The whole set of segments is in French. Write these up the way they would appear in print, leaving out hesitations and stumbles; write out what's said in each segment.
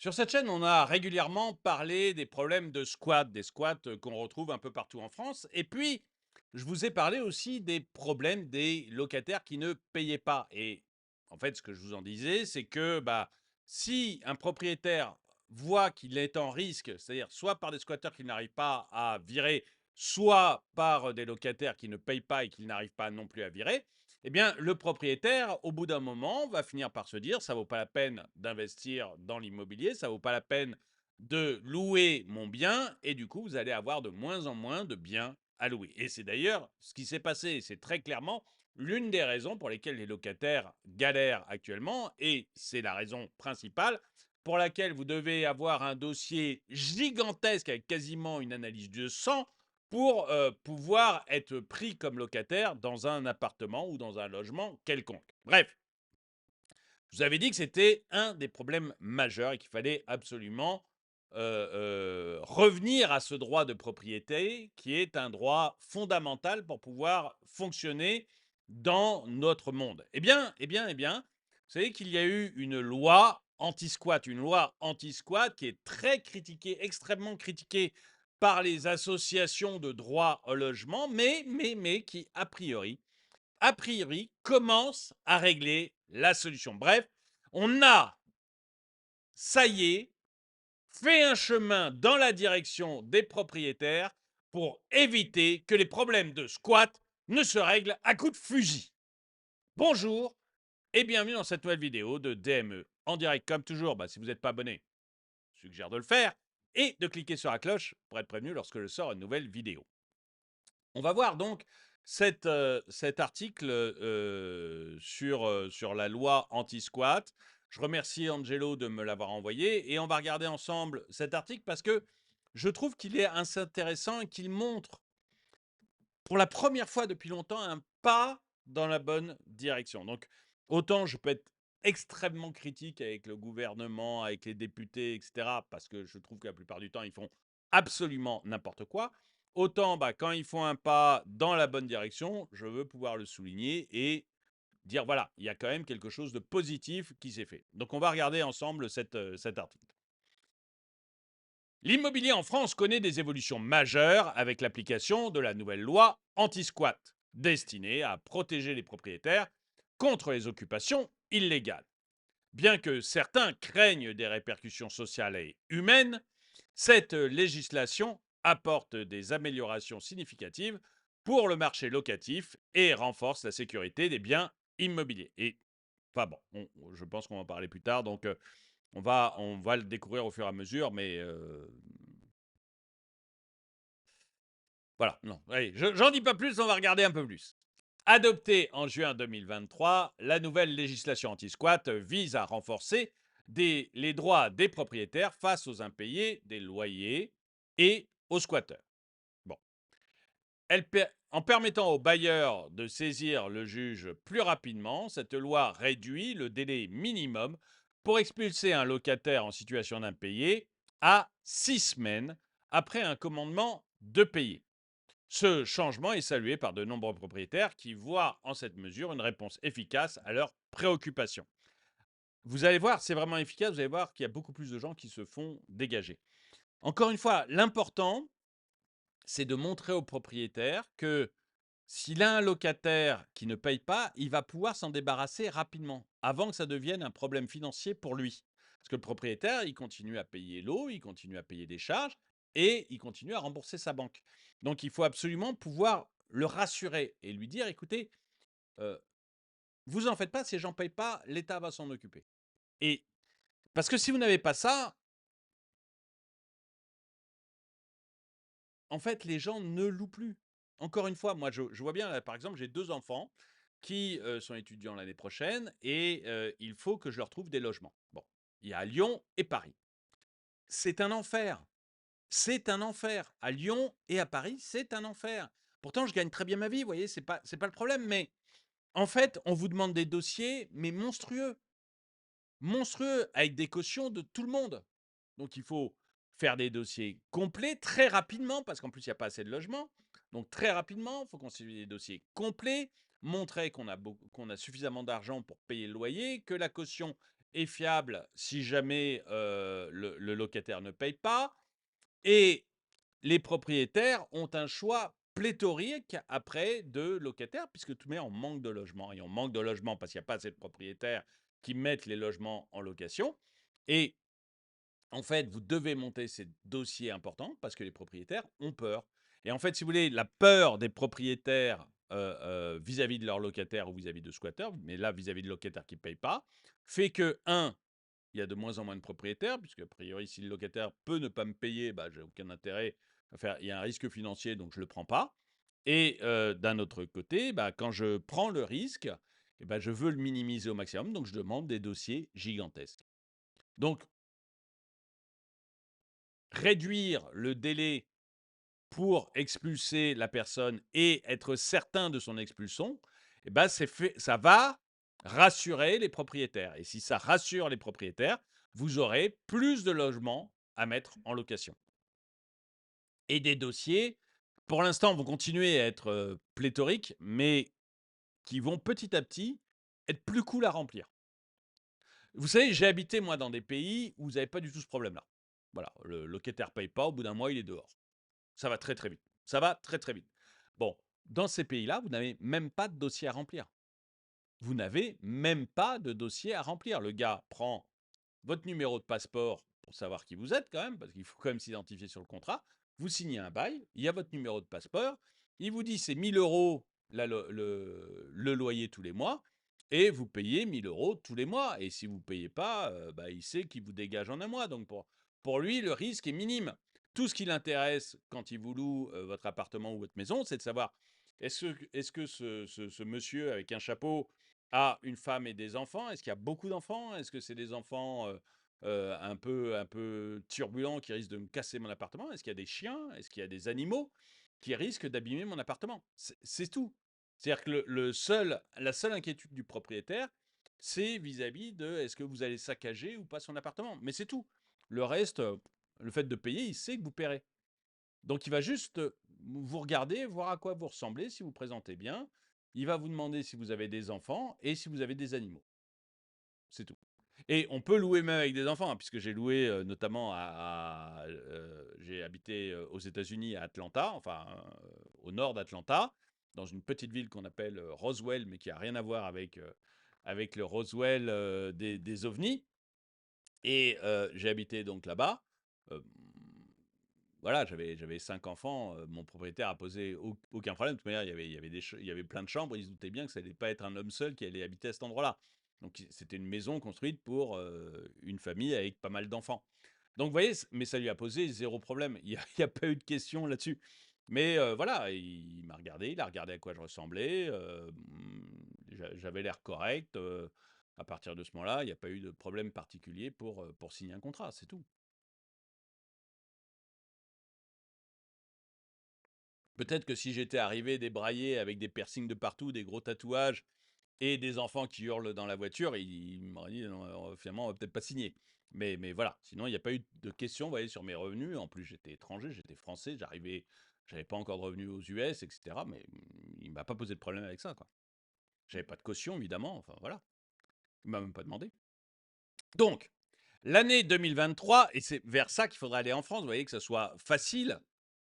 Sur cette chaîne, on a régulièrement parlé des problèmes de squat, des squats qu'on retrouve un peu partout en France. Et puis, je vous ai parlé aussi des problèmes des locataires qui ne payaient pas. Et en fait, ce que je vous en disais, c'est que si un propriétaire voit qu'il est en risque, c'est-à-dire soit par des squatteurs qu'il n'arrive pas à virer, soit par des locataires qui ne payent pas et qu'il n'arrive pas non plus à virer, eh bien, le propriétaire, au bout d'un moment, va finir par se dire, ça vaut pas la peine d'investir dans l'immobilier, ça vaut pas la peine de louer mon bien, et du coup, vous allez avoir de moins en moins de biens à louer. Et c'est d'ailleurs ce qui s'est passé, c'est très clairement l'une des raisons pour lesquelles les locataires galèrent actuellement, et c'est la raison principale pour laquelle vous devez avoir un dossier gigantesque avec quasiment une analyse de 100 pour pouvoir être pris comme locataire dans un appartement ou dans un logement quelconque. Bref, je vous avais dit que c'était un des problèmes majeurs et qu'il fallait absolument revenir à ce droit de propriété qui est un droit fondamental pour pouvoir fonctionner dans notre monde. Eh bien, vous savez qu'il y a eu une loi anti-squat, qui est très critiquée, extrêmement critiquée par les associations de droit au logement, mais qui, a priori, commence à régler la solution. Bref, on a, ça y est, fait un chemin dans la direction des propriétaires pour éviter que les problèmes de squat ne se règlent à coups de fusil. Bonjour et bienvenue dans cette nouvelle vidéo de DME. En direct, comme toujours, si vous n'êtes pas abonné, je suggère de le faire et de cliquer sur la cloche pour être prévenu lorsque je sors une nouvelle vidéo. On va voir donc cet article sur la loi anti-squat. Je remercie Angelo de me l'avoir envoyé et on va regarder ensemble cet article parce que je trouve qu'il est assez intéressant et qu'il montre pour la première fois depuis longtemps un pas dans la bonne direction. Donc, autant je peux être extrêmement critique avec le gouvernement, avec les députés, etc., parce que je trouve que la plupart du temps, ils font absolument n'importe quoi. Autant, quand ils font un pas dans la bonne direction, je veux pouvoir le souligner et dire, voilà, il y a quand même quelque chose de positif qui s'est fait. Donc, on va regarder ensemble cet article. L'immobilier en France connaît des évolutions majeures avec l'application de la nouvelle loi anti-squat, destinée à protéger les propriétaires contre les occupations illégales. Bien que certains craignent des répercussions sociales et humaines, cette législation apporte des améliorations significatives pour le marché locatif et renforce la sécurité des biens immobiliers. Et enfin bon, je pense qu'on va en parler plus tard, donc on va le découvrir au fur et à mesure, mais voilà, non, allez, j'en dis pas plus, on va regarder un peu plus. Adoptée en juin 2023, la nouvelle législation anti-squat vise à renforcer les droits des propriétaires face aux impayés des loyers et aux squatteurs. Bon. En permettant aux bailleurs de saisir le juge plus rapidement, cette loi réduit le délai minimum pour expulser un locataire en situation d'impayé à 6 semaines après un commandement de payer. Ce changement est salué par de nombreux propriétaires qui voient en cette mesure une réponse efficace à leurs préoccupations. Vous allez voir, c'est vraiment efficace, vous allez voir qu'il y a beaucoup plus de gens qui se font dégager. Encore une fois, l'important, c'est de montrer au propriétaire que s'il a un locataire qui ne paye pas, il va pouvoir s'en débarrasser rapidement, avant que ça devienne un problème financier pour lui. Parce que le propriétaire, il continue à payer l'eau, il continue à payer des charges et il continue à rembourser sa banque. Donc il faut absolument pouvoir le rassurer et lui dire, écoutez, euh, vous en faites pas, si les gens ne payent pas, l'État va s'en occuper. Et parce que si vous n'avez pas ça, en fait, les gens ne louent plus. Encore une fois, moi, je vois bien, là, par exemple, j'ai 2 enfants qui, sont étudiants l'année prochaine et il faut que je leur trouve des logements. Bon, il y a Lyon et Paris. C'est un enfer. C'est un enfer. À Lyon et à Paris, c'est un enfer. Pourtant, je gagne très bien ma vie, vous voyez? C'est pas le problème, mais en fait, on vous demande des dossiers, mais monstrueux. Monstrueux, avec des cautions de tout le monde. Donc il faut faire des dossiers complets très rapidement, parce qu'en plus, il n'y a pas assez de logements. Donc très rapidement, il faut constituer des dossiers complets, montrer qu'on a suffisamment d'argent pour payer le loyer, que la caution et fiable si jamais le locataire ne paye pas. Et les propriétaires ont un choix pléthorique après de locataires, puisque tout le monde en manque de logement. Et on manque de logement parce qu'il n'y a pas assez de propriétaires qui mettent les logements en location. Et en fait, vous devez monter ces dossiers importants parce que les propriétaires ont peur. Et en fait, si vous voulez, la peur des propriétaires vis-à-vis de leurs locataires ou vis-à-vis de squatteurs, mais là, vis-à-vis de locataires qui ne payent pas, fait que, un, il y a de moins en moins de propriétaires, puisque a priori, si le locataire peut ne pas me payer, bah, j'ai aucun intérêt à faire. Il y a un risque financier, donc je ne le prends pas. Et d'un autre côté, bah, quand je prends le risque, eh ben, je veux le minimiser au maximum, donc je demande des dossiers gigantesques. Donc, réduire le délai pour expulser la personne et être certain de son expulsion, eh ben, ça va rassurer les propriétaires. Et si ça rassure les propriétaires, vous aurez plus de logements à mettre en location. Et des dossiers, pour l'instant, vont continuer à être pléthoriques, mais qui vont petit à petit être plus cool à remplir. Vous savez, j'ai habité, moi, dans des pays où vous n'avez pas du tout ce problème-là. Voilà, le locataire ne paye pas, au bout d'un mois, il est dehors. Ça va très très vite. Ça va très très vite. Bon, dans ces pays-là, vous n'avez même pas de dossier à remplir. Vous n'avez même pas de dossier à remplir. Le gars prend votre numéro de passeport pour savoir qui vous êtes quand même, parce qu'il faut quand même s'identifier sur le contrat. Vous signez un bail, il y a votre numéro de passeport, il vous dit c'est 1000 euros le loyer tous les mois, et vous payez 1000 euros tous les mois. Et si vous ne payez pas, bah, il sait qu'il vous dégage en un mois. Donc pour lui, le risque est minime. Tout ce qui l'intéresse quand il vous loue votre appartement ou votre maison, c'est de savoir est-ce que ce monsieur avec un chapeau a une femme et des enfants? Est-ce qu'il y a beaucoup d'enfants? Est-ce que c'est des enfants un peu turbulents qui risquent de me casser mon appartement? Est-ce qu'il y a des chiens? Est-ce qu'il y a des animaux qui risquent d'abîmer mon appartement? C'est tout. C'est-à-dire que la seule inquiétude du propriétaire, c'est vis-à-vis de est-ce que vous allez saccager ou pas son appartement. Mais c'est tout. Le reste, le fait de payer, il sait que vous paierez. Donc il va juste vous regarder, voir à quoi vous ressemblez, si vous présentez bien. Il va vous demander si vous avez des enfants et si vous avez des animaux. C'est tout. Et on peut louer même avec des enfants, hein, puisque j'ai loué notamment j'ai habité aux États-Unis à Atlanta, enfin au nord d'Atlanta, dans une petite ville qu'on appelle Roswell, mais qui a rien à voir avec le Roswell des ovnis. Et j'ai habité donc là-bas. Euh, voilà, j'avais 5 enfants. Mon propriétaire a posé aucun problème. De toute manière, il y avait plein de chambres. Il se doutait bien que ça n'allait pas être un homme seul qui allait habiter à cet endroit-là. Donc, c'était une maison construite pour une famille avec pas mal d'enfants. Donc, vous voyez, mais ça lui a posé zéro problème. Il n'y a pas eu de question là-dessus. Mais voilà, il m'a regardé, il a regardé à quoi je ressemblais. J'avais l'air correct. À partir de ce moment-là, il n'y a pas eu de problème particulier pour signer un contrat, c'est tout. Peut-être que si j'étais arrivé débraillé avec des piercings de partout, des gros tatouages et des enfants qui hurlent dans la voiture, il m'aurait dit non, finalement, on va peut-être pas signer. Mais voilà, sinon, il n'y a pas eu de questions, vous voyez, sur mes revenus. En plus, j'étais étranger, j'étais français, j'avais pas encore de revenus aux US, etc. Mais il m'a pas posé de problème avec ça, quoi. J'avais pas de caution, évidemment, enfin voilà. Il m'a même pas demandé. Donc, l'année 2023, et c'est vers ça qu'il faudrait aller en France, vous voyez, que ça soit facile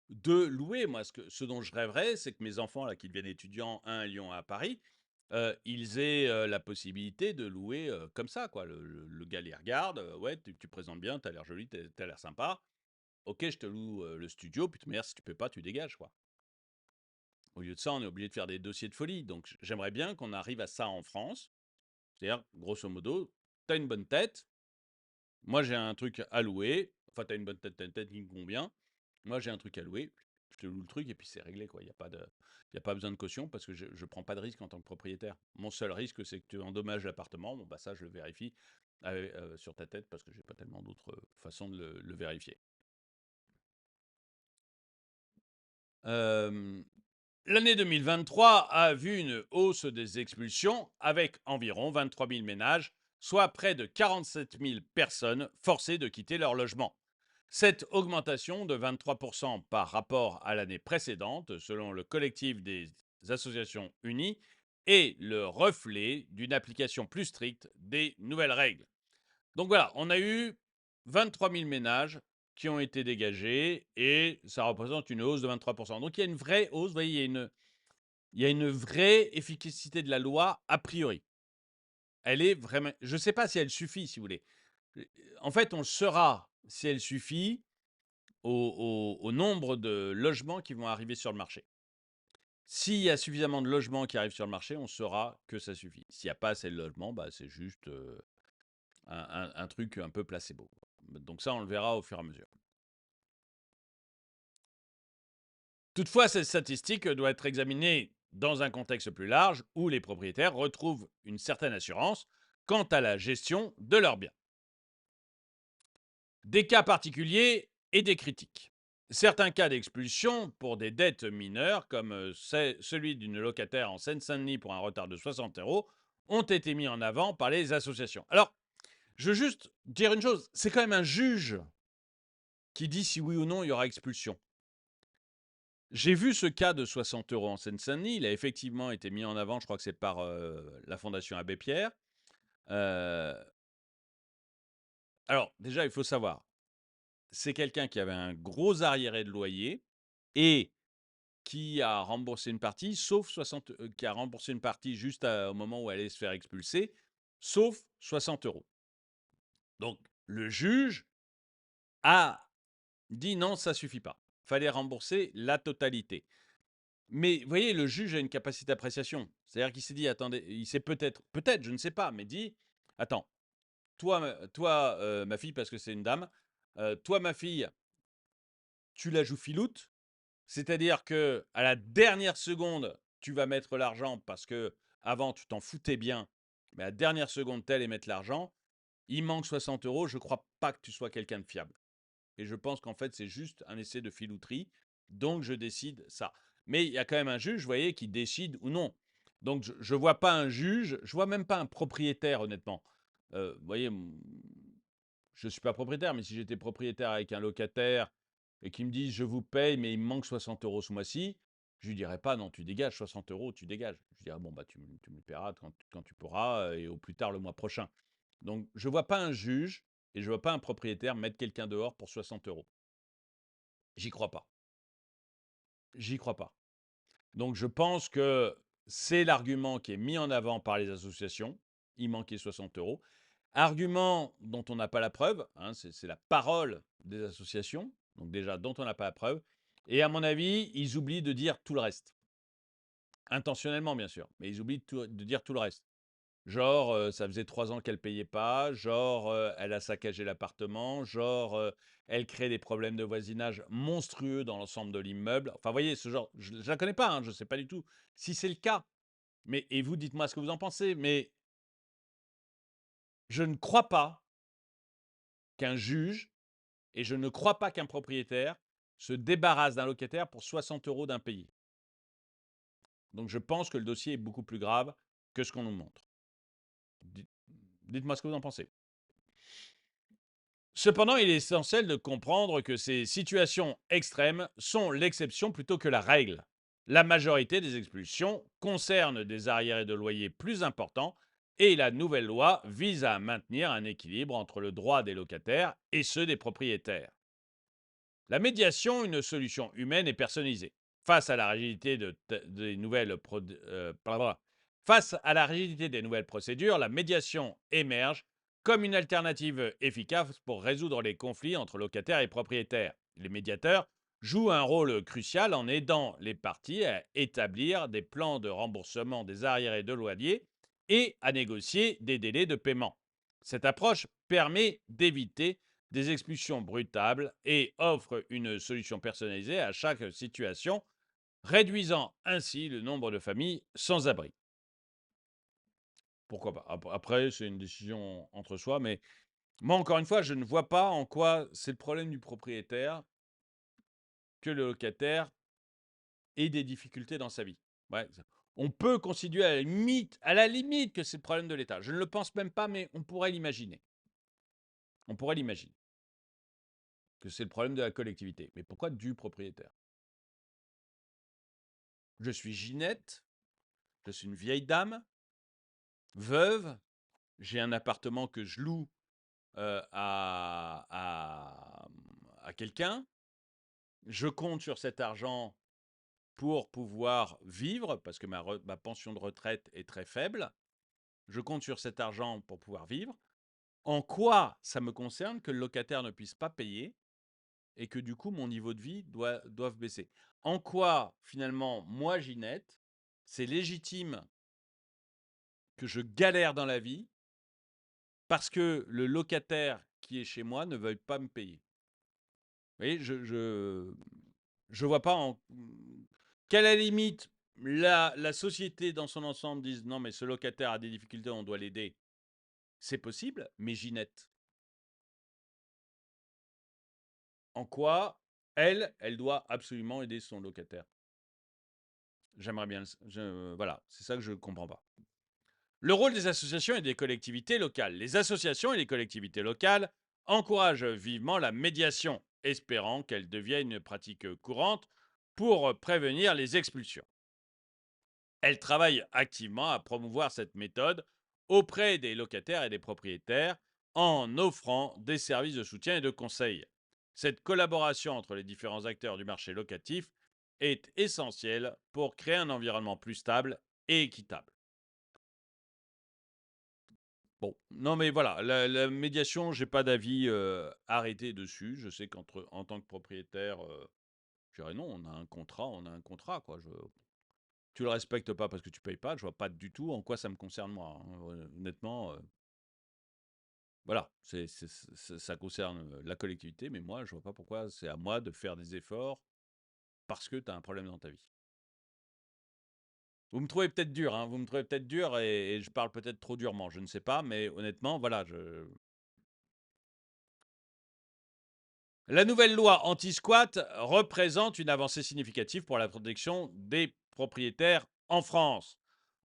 de louer. Moi, ce dont je rêverais, c'est que mes enfants, là, qui deviennent étudiants, un à Lyon, un à Paris, ils aient la possibilité de louer comme ça, quoi. Le gars les regarde, ouais, tu présentes bien, t'as l'air joli, t'as l'air sympa. Ok, je te loue le studio, puis de toute manière, si tu peux pas, tu dégages, quoi. Au lieu de ça, on est obligé de faire des dossiers de folie. Donc, j'aimerais bien qu'on arrive à ça en France. C'est-à-dire, grosso modo, t'as une bonne tête, moi, j'ai un truc à louer. Enfin, t'as une bonne tête, t'as une tête qui me convient. Moi, j'ai un truc à louer. Je te loue le truc et puis c'est réglé, quoi. Il y a pas besoin de caution parce que je ne prends pas de risque en tant que propriétaire. Mon seul risque, c'est que tu endommages l'appartement. Bon, bah ça, je le vérifie sur ta tête parce que j'ai pas tellement d'autres façons de le vérifier. Euh, L'année 2023 a vu une hausse des expulsions avec environ 23 000 ménages, soit près de 47 000 personnes forcées de quitter leur logement. Cette augmentation de 23% par rapport à l'année précédente, selon le collectif des associations unies, est le reflet d'une application plus stricte des nouvelles règles. Donc voilà, on a eu 23 000 ménages qui ont été dégagés et ça représente une hausse de 23%. Donc il y a une vraie hausse, vous voyez, il y a une vraie efficacité de la loi a priori. Elle est vraiment, je ne sais pas si elle suffit, si vous voulez. En fait, on le saura si elle suffit au nombre de logements qui vont arriver sur le marché. S'il y a suffisamment de logements qui arrivent sur le marché, on saura que ça suffit. S'il n'y a pas assez de logements, bah, c'est juste un truc un peu placebo. Donc ça, on le verra au fur et à mesure. Toutefois, cette statistique doit être examinée dans un contexte plus large où les propriétaires retrouvent une certaine assurance quant à la gestion de leurs biens. Des cas particuliers et des critiques. Certains cas d'expulsion pour des dettes mineures, comme celui d'une locataire en Seine-Saint-Denis pour un retard de 60 euros, ont été mis en avant par les associations. Alors, je veux juste dire une chose, c'est quand même un juge qui dit si oui ou non il y aura expulsion. J'ai vu ce cas de 60 euros en Seine-Saint-Denis. Il a effectivement été mis en avant, je crois que c'est par la Fondation Abbé Pierre. Alors, déjà, il faut savoir, c'est quelqu'un qui avait un gros arriéré de loyer et qui a remboursé une partie, sauf 60, qui a remboursé une partie juste au moment où elle allait se faire expulser, sauf 60 euros. Donc, le juge a dit non, ça suffit pas. Fallait rembourser la totalité. Mais vous voyez, le juge a une capacité d'appréciation. C'est-à-dire qu'il s'est dit, attendez, il s'est peut-être, je ne sais pas, mais dit, attends, toi, ma fille, parce que c'est une dame, toi, ma fille, tu la joues filoute, c'est-à-dire que à la dernière seconde, tu vas mettre l'argent parce que avant tu t'en foutais bien, mais à la dernière seconde, tel et mettre l'argent, il manque 60 euros, je ne crois pas que tu sois quelqu'un de fiable. Et je pense qu'en fait, c'est juste un essai de filouterie. Donc, je décide ça. Mais il y a quand même un juge, vous voyez, qui décide ou non. Donc, je ne vois pas un juge, je ne vois même pas un propriétaire, honnêtement. Vous voyez, je ne suis pas propriétaire, mais si j'étais propriétaire avec un locataire et qu'il me dit je vous paye, mais il me manque 60 euros ce mois-ci, je lui dirais pas non, tu dégages 60 euros, tu dégages. Je dirais bon, bah, tu me le paieras quand tu pourras et au plus tard le mois prochain. Donc, je ne vois pas un juge et je ne vois pas un propriétaire mettre quelqu'un dehors pour 60 euros. J'y crois pas. J'y crois pas. Donc, je pense que c'est l'argument qui est mis en avant par les associations. Il manquait 60 euros. Argument dont on n'a pas la preuve, hein, c'est la parole des associations, donc déjà dont on n'a pas la preuve. Et à mon avis, ils oublient de dire tout le reste. Intentionnellement, bien sûr, mais ils oublient de dire tout le reste. Genre, ça faisait 3 ans qu'elle payait pas, genre, elle a saccagé l'appartement, genre, elle crée des problèmes de voisinage monstrueux dans l'ensemble de l'immeuble. Enfin, vous voyez, ce genre, je ne la connais pas, hein, je ne sais pas du tout si c'est le cas. Mais, et vous, dites-moi ce que vous en pensez. Mais je ne crois pas qu'un juge et je ne crois pas qu'un propriétaire se débarrasse d'un locataire pour 60 euros d'impayé. Donc, je pense que le dossier est beaucoup plus grave que ce qu'on nous montre. Dites-moi ce que vous en pensez. Cependant, il est essentiel de comprendre que ces situations extrêmes sont l'exception plutôt que la règle. La majorité des expulsions concernent des arriérés de loyer plus importants et la nouvelle loi vise à maintenir un équilibre entre le droit des locataires et ceux des propriétaires. La médiation, une solution humaine et personnalisée. Face à la rigidité des nouvelles Face à la rigidité des nouvelles procédures, la médiation émerge comme une alternative efficace pour résoudre les conflits entre locataires et propriétaires. Les médiateurs jouent un rôle crucial en aidant les parties à établir des plans de remboursement des arriérés de loyer et à négocier des délais de paiement. Cette approche permet d'éviter des expulsions brutales et offre une solution personnalisée à chaque situation, réduisant ainsi le nombre de familles sans abri. Pourquoi pas? Après, c'est une décision entre soi, mais moi, encore une fois, je ne vois pas en quoi c'est le problème du propriétaire que le locataire ait des difficultés dans sa vie. Ouais, on peut considérer à la limite que c'est le problème de l'État. Je ne le pense même pas, mais on pourrait l'imaginer. On pourrait l'imaginer que c'est le problème de la collectivité. Mais pourquoi du propriétaire? Je suis Ginette, je suis une vieille dame, veuve, j'ai un appartement que je loue à quelqu'un. Je compte sur cet argent pour pouvoir vivre, parce que ma pension de retraite est très faible. Je compte sur cet argent pour pouvoir vivre. En quoi ça me concerne que le locataire ne puisse pas payer et que du coup mon niveau de vie doive baisser? En quoi finalement, moi Ginette, c'est légitime que je galère dans la vie parce que le locataire qui est chez moi ne veuille pas me payer? Vous voyez, je vois pas en qu'à la limite, la société dans son ensemble dise non, mais ce locataire a des difficultés, on doit l'aider. C'est possible, mais Ginette, en quoi elle doit absolument aider son locataire? J'aimerais bien. Voilà, c'est ça que je ne comprends pas. Le rôle des associations et des collectivités locales. Les associations et les collectivités locales encouragent vivement la médiation, espérant qu'elle devienne une pratique courante pour prévenir les expulsions. Elles travaillent activement à promouvoir cette méthode auprès des locataires et des propriétaires en offrant des services de soutien et de conseil. Cette collaboration entre les différents acteurs du marché locatif est essentielle pour créer un environnement plus stable et équitable. Bon, non mais voilà, la médiation, j'ai pas d'avis arrêté dessus. Je sais en tant que propriétaire, je dirais non, on a un contrat, quoi. Tu le respectes pas parce que tu payes pas, je vois pas du tout en quoi ça me concerne moi, hein. Honnêtement, voilà, ça concerne la collectivité, mais moi, je vois pas pourquoi c'est à moi de faire des efforts parce que tu as un problème dans ta vie. Vous me trouvez peut-être dur, hein, vous me trouvez peut-être dur et je parle peut-être trop durement, je ne sais pas, mais honnêtement, voilà, La nouvelle loi anti-squat représente une avancée significative pour la protection des propriétaires en France,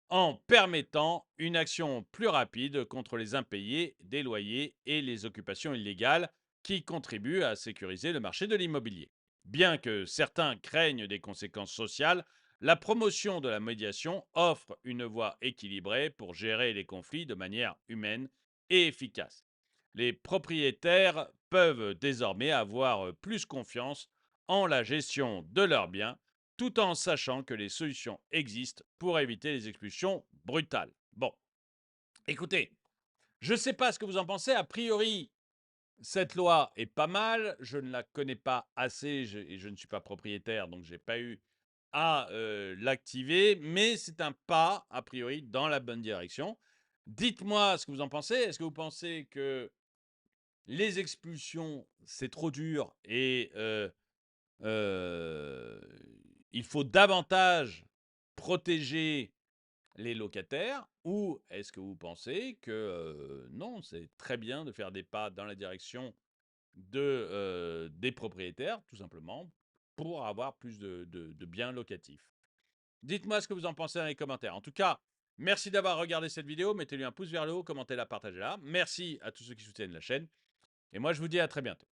en permettant une action plus rapide contre les impayés des loyers et les occupations illégales qui contribuent à sécuriser le marché de l'immobilier. Bien que certains craignent des conséquences sociales, la promotion de la médiation offre une voie équilibrée pour gérer les conflits de manière humaine et efficace. Les propriétaires peuvent désormais avoir plus confiance en la gestion de leurs biens tout en sachant que les solutions existent pour éviter les expulsions brutales. Bon, écoutez, je ne sais pas ce que vous en pensez. A priori, cette loi est pas mal. Je ne la connais pas assez et je ne suis pas propriétaire, donc je n'ai pas eu à l'activer. Mais c'est un pas, a priori, dans la bonne direction. Dites-moi ce que vous en pensez. Est-ce que vous pensez que les expulsions, c'est trop dur et Heu, il faut davantage protéger les locataires ou est-ce que vous pensez que, non, c'est très bien de faire des pas dans la direction des propriétaires, tout simplement, pour avoir plus de biens locatifs? Dites-moi ce que vous en pensez dans les commentaires. En tout cas, merci d'avoir regardé cette vidéo. Mettez-lui un pouce vers le haut, commentez-la, partagez-la. Merci à tous ceux qui soutiennent la chaîne et moi je vous dis à très bientôt.